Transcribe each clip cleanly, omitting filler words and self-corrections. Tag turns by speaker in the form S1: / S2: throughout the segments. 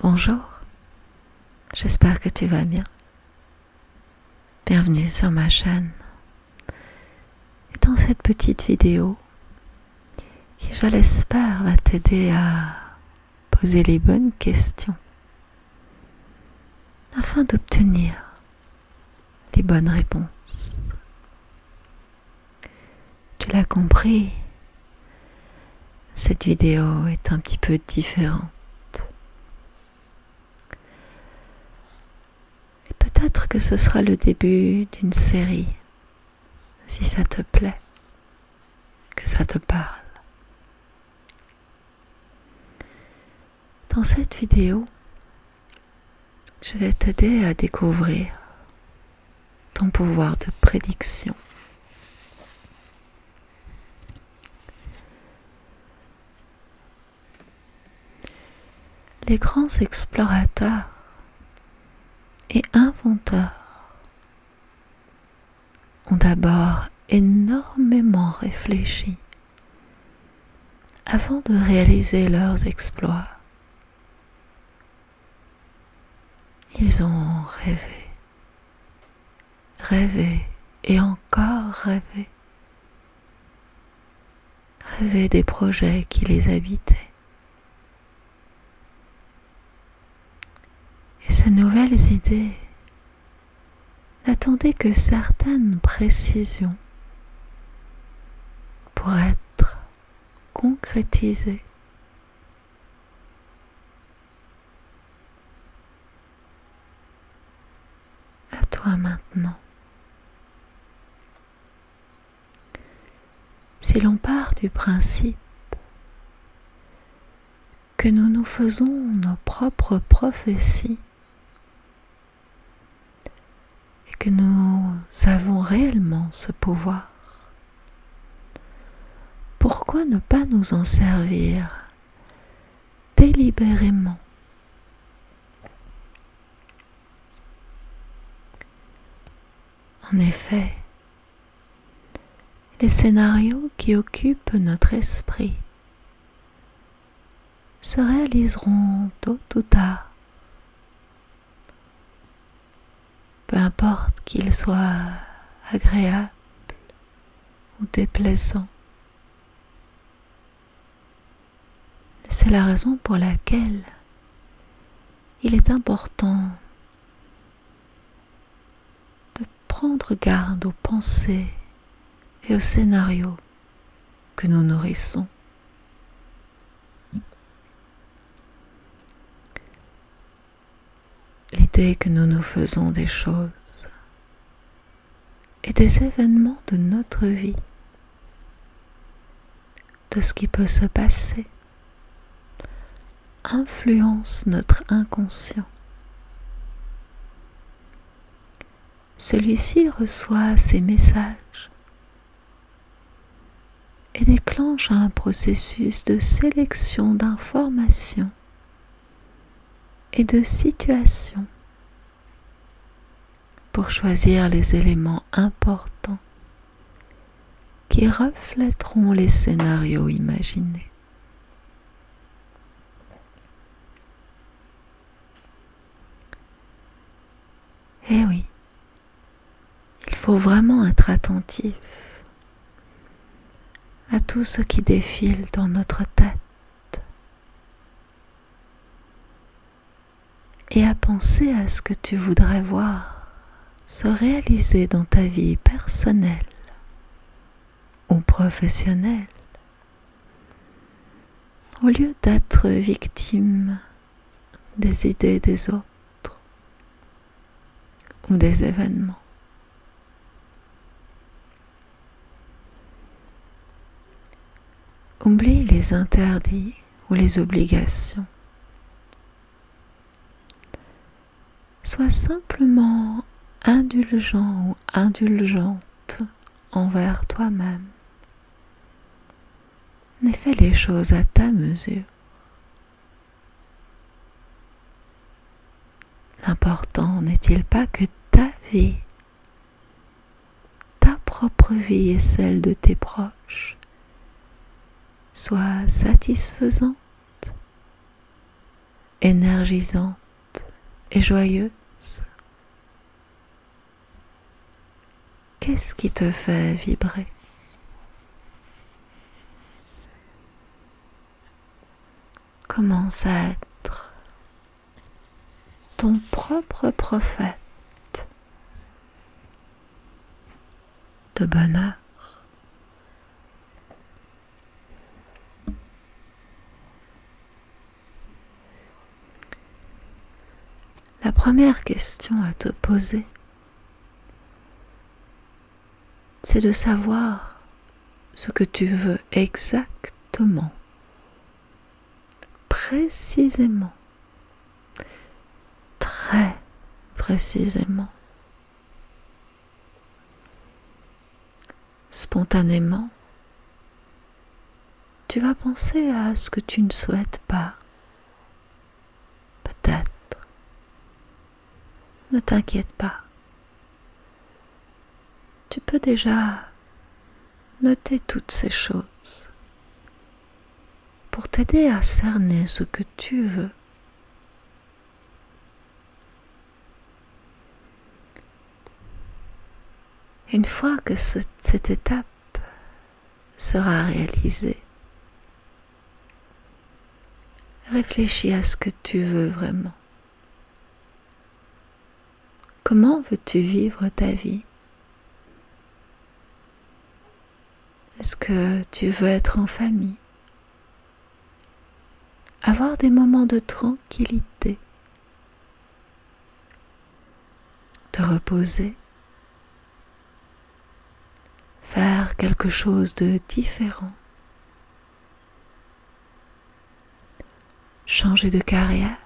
S1: Bonjour, j'espère que tu vas bien. Bienvenue sur ma chaîne. Et dans cette petite vidéo, qui je l'espère va t'aider à poser les bonnes questions afin d'obtenir les bonnes réponses. Tu l'as compris, cette vidéo est un petit peu différente. Peut-être que ce sera le début d'une série, si ça te plaît, que ça te parle. Dans cette vidéo, je vais t'aider à découvrir ton pouvoir de prédiction. Les grands explorateurs et inventeurs ont d'abord énormément réfléchi avant de réaliser leurs exploits. Ils ont rêvé et encore rêvé des projets qui les habitaient. Et ces nouvelles idées n'attendaient que certaines précisions pour être concrétisées. À toi maintenant. Si l'on part du principe que nous nous faisons nos propres prophéties et que nous avons réellement ce pouvoir, pourquoi ne pas nous en servir délibérément? En effet, les scénarios qui occupent notre esprit se réaliseront tôt ou tard, peu importe qu'ils soient agréables ou déplaisants. C'est la raison pour laquelle il est important de prendre garde aux pensées et aux scénarios que nous nourrissons. L'idée que nous nous faisons des choses et des événements de notre vie, de ce qui peut se passer, influence notre inconscient. Celui-ci reçoit ces messages et déclenche un processus de sélection d'informations et de situations pour choisir les éléments importants qui reflèteront les scénarios imaginés. Eh oui, il faut vraiment être attentif à tout ce qui défile dans notre tête et à penser à ce que tu voudrais voir se réaliser dans ta vie personnelle ou professionnelle, au lieu d'être victime des idées des autres ou des événements. Oublie les interdits ou les obligations. Sois simplement indulgent ou indulgente envers toi-même. Et fais les choses à ta mesure. L'important n'est-il pas que ta vie, ta propre vie et celle de tes proches soit satisfaisante énergisante et joyeuse? Qu'est-ce qui te fait vibrer? Commence à être ton propre prophète de bonheur. La première question à te poser, c'est de savoir ce que tu veux exactement, précisément, très précisément. Spontanément, tu vas penser à ce que tu ne souhaites pas. Peut-être. Ne t'inquiète pas. Tu peux déjà noter toutes ces choses pour t'aider à cerner ce que tu veux. Une fois que cette étape sera réalisée, réfléchis à ce que tu veux vraiment. Comment veux-tu vivre ta vie? Est-ce que tu veux être en famille? Avoir des moments de tranquillité? Te reposer? Faire quelque chose de différent? Changer de carrière?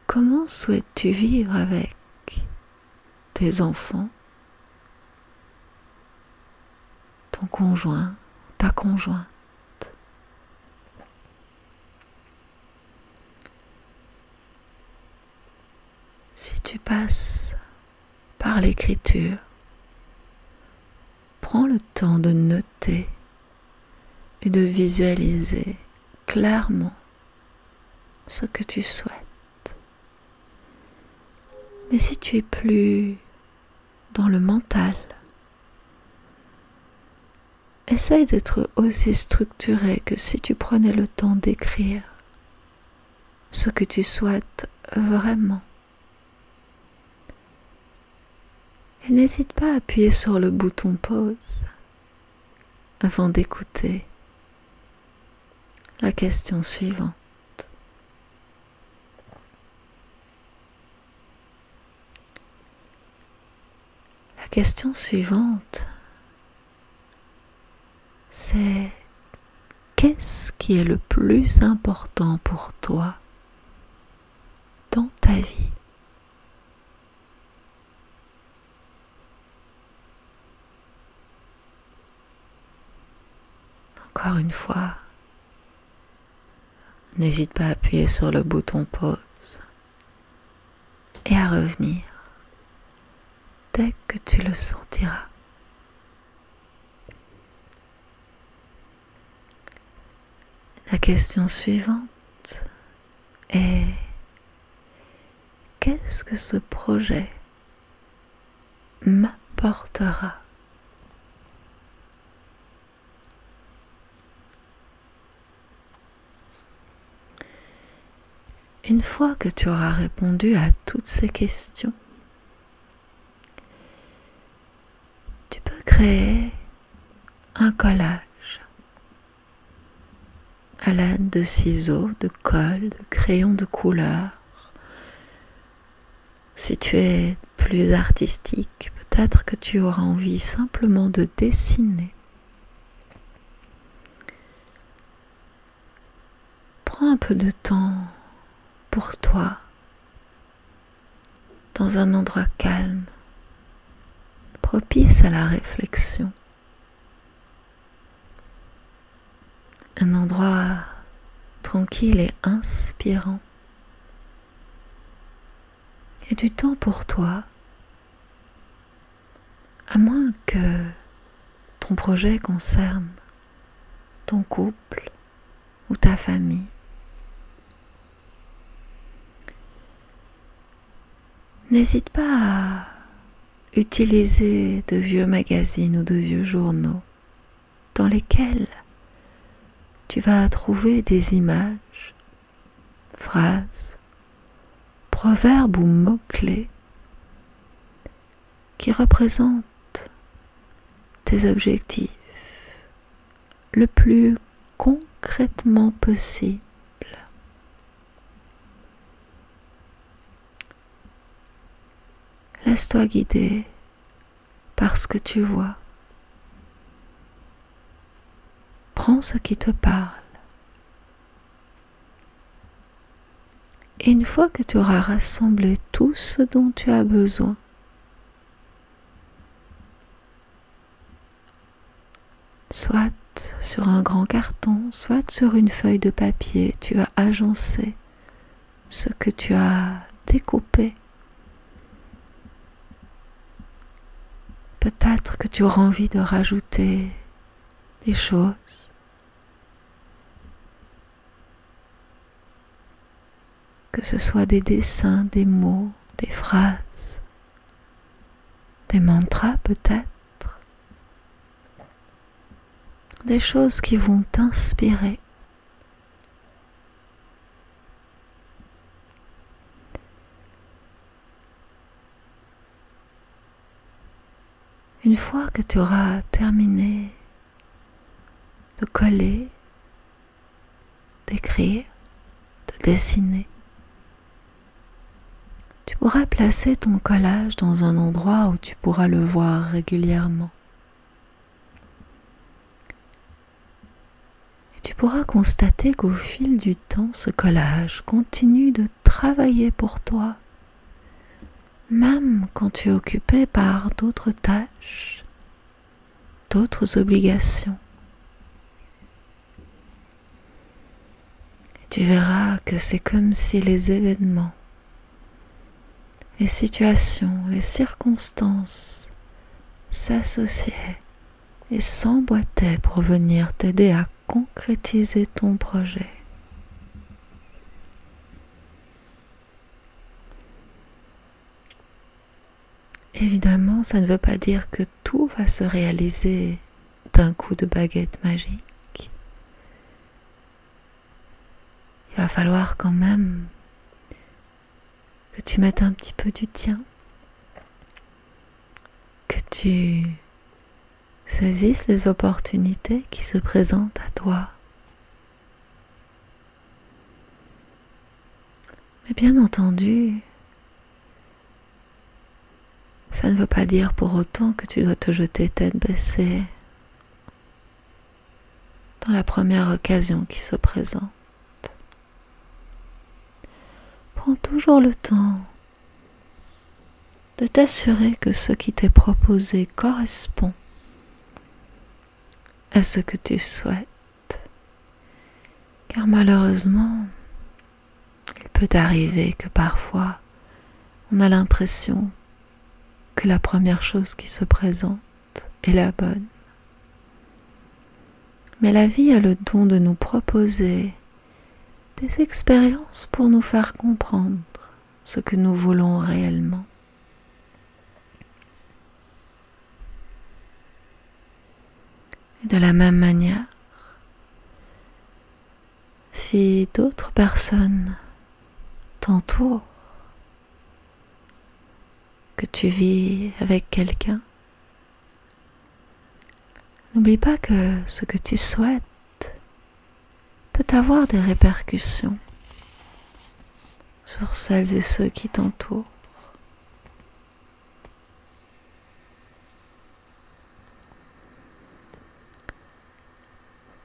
S1: Comment souhaites-tu vivre avec tes enfants, ton conjoint, ta conjointe? Si tu passes par l'écriture, prends le temps de noter et de visualiser clairement ce que tu souhaites. Mais si tu es plus dans le mental, essaye d'être aussi structuré que si tu prenais le temps d'écrire ce que tu souhaites vraiment. Et n'hésite pas à appuyer sur le bouton pause avant d'écouter la question suivante. La question suivante, c'est qu'est-ce qui est le plus important pour toi dans ta vie? Encore une fois, n'hésite pas à appuyer sur le bouton pause et à revenir dès que tu le sentiras. La question suivante est: qu'est-ce que ce projet m'apportera? Une fois que tu auras répondu à toutes ces questions, tu peux créer un collage à l'aide de ciseaux, de colle, de crayons de couleur. Si tu es plus artistique, peut-être que tu auras envie simplement de dessiner. Prends un peu de temps pour toi, dans un endroit calme, propice à la réflexion. Un endroit tranquille et inspirant. Et du temps pour toi, à moins que ton projet concerne ton couple, ou ta famille. N'hésite pas à utiliser de vieux magazines ou de vieux journaux dans lesquels tu vas trouver des images, phrases, proverbes ou mots-clés qui représentent tes objectifs le plus concrètement possible. Laisse-toi guider par ce que tu vois. Prends ce qui te parle. Et une fois que tu auras rassemblé tout ce dont tu as besoin, soit sur un grand carton, soit sur une feuille de papier, tu vas agencer ce que tu as découpé. Peut-être que tu auras envie de rajouter des choses. Que ce soit des dessins, des mots, des phrases, des mantras peut-être. Des choses qui vont t'inspirer. Une fois que tu auras terminé de coller, d'écrire, de dessiner, tu pourras placer ton collage dans un endroit où tu pourras le voir régulièrement. Et tu pourras constater qu'au fil du temps, ce collage continue de travailler pour toi. Même quand tu es occupé par d'autres tâches, d'autres obligations. Et tu verras que c'est comme si les événements, les situations, les circonstances s'associaient et s'emboîtaient pour venir t'aider à concrétiser ton projet. Évidemment, ça ne veut pas dire que tout va se réaliser d'un coup de baguette magique. Il va falloir quand même que tu mettes un petit peu du tien, que tu saisisses les opportunités qui se présentent à toi. Mais bien entendu, ça ne veut pas dire pour autant que tu dois te jeter tête baissée dans la première occasion qui se présente. Prends toujours le temps de t'assurer que ce qui t'est proposé correspond à ce que tu souhaites. Car malheureusement, il peut arriver que parfois, on a l'impression que la première chose qui se présente est la bonne. Mais la vie a le don de nous proposer des expériences pour nous faire comprendre ce que nous voulons réellement. Et de la même manière, si d'autres personnes t'entourent, que tu vis avec quelqu'un, n'oublie pas que ce que tu souhaites peut avoir des répercussions sur celles et ceux qui t'entourent.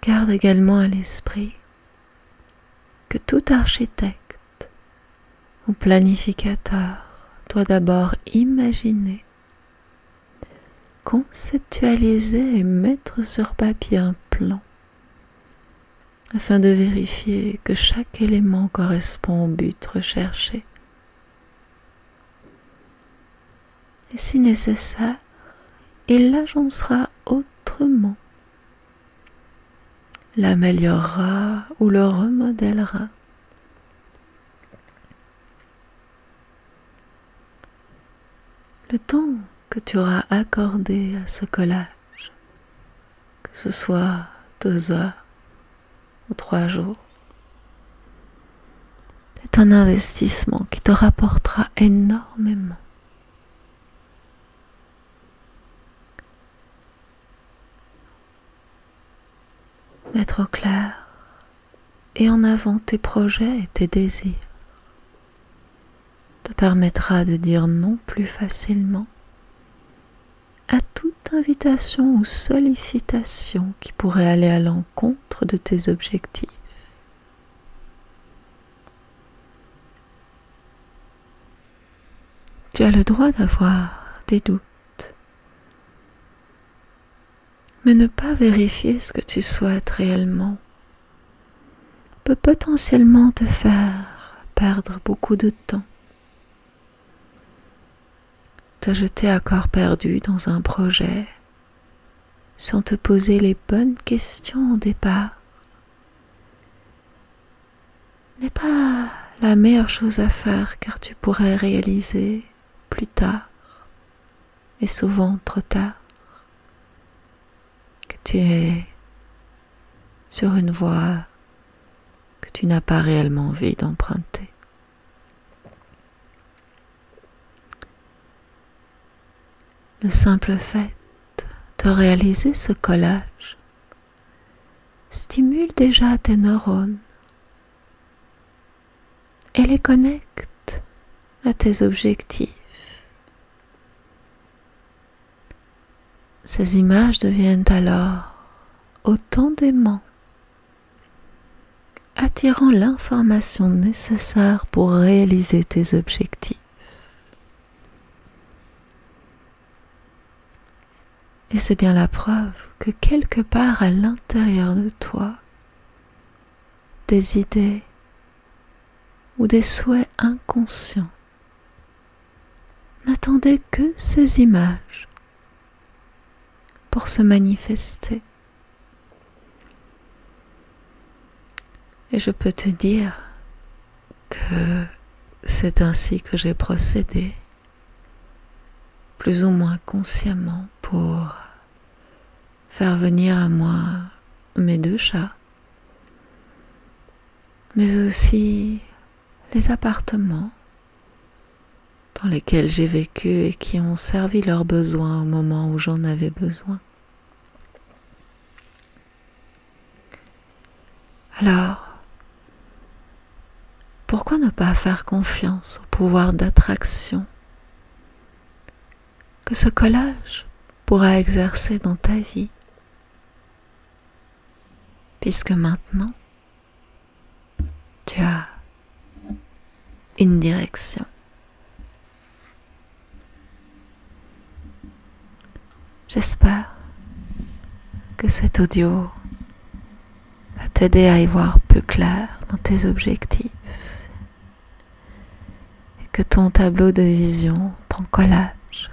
S1: Garde également à l'esprit que tout architecte ou planificateur doit d'abord imaginer, conceptualiser et mettre sur papier un plan afin de vérifier que chaque élément correspond au but recherché. Et si nécessaire, il l'agencera autrement. l'améliorera ou le remodèlera. Le temps que tu auras accordé à ce collage, que ce soit 2 heures ou 3 jours, est un investissement qui te rapportera énormément. Mettre au clair et en avant tes projets et tes désirs te permettra de dire non plus facilement à toute invitation ou sollicitation qui pourrait aller à l'encontre de tes objectifs. Tu as le droit d'avoir des doutes, mais ne pas vérifier ce que tu souhaites réellement peut potentiellement te faire perdre beaucoup de temps, te jeter à corps perdu dans un projet sans te poser les bonnes questions au départ n'est pas la meilleure chose à faire, car tu pourrais réaliser plus tard, et souvent trop tard, que tu es sur une voie que tu n'as pas réellement envie d'emprunter. Le simple fait de réaliser ce collage stimule déjà tes neurones et les connecte à tes objectifs. Ces images deviennent alors autant d'aimants, attirant l'information nécessaire pour réaliser tes objectifs. Et c'est bien la preuve que quelque part à l'intérieur de toi, des idées ou des souhaits inconscients n'attendaient que ces images pour se manifester. Et je peux te dire que c'est ainsi que j'ai procédé, plus ou moins consciemment, pour faire venir à moi mes 2 chats, mais aussi les appartements dans lesquels j'ai vécu et qui ont servi leurs besoins au moment où j'en avais besoin. Alors, pourquoi ne pas faire confiance au pouvoir d'attraction que ce collage pourra exercer dans ta vie, puisque maintenant tu as une direction. J'espère que cet audio va t'aider à y voir plus clair dans tes objectifs et que ton tableau de vision, ton collage,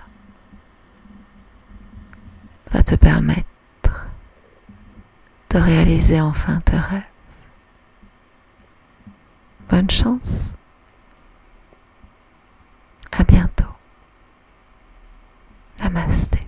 S1: va te permettre de réaliser enfin tes rêves. Bonne chance. À bientôt. Namasté.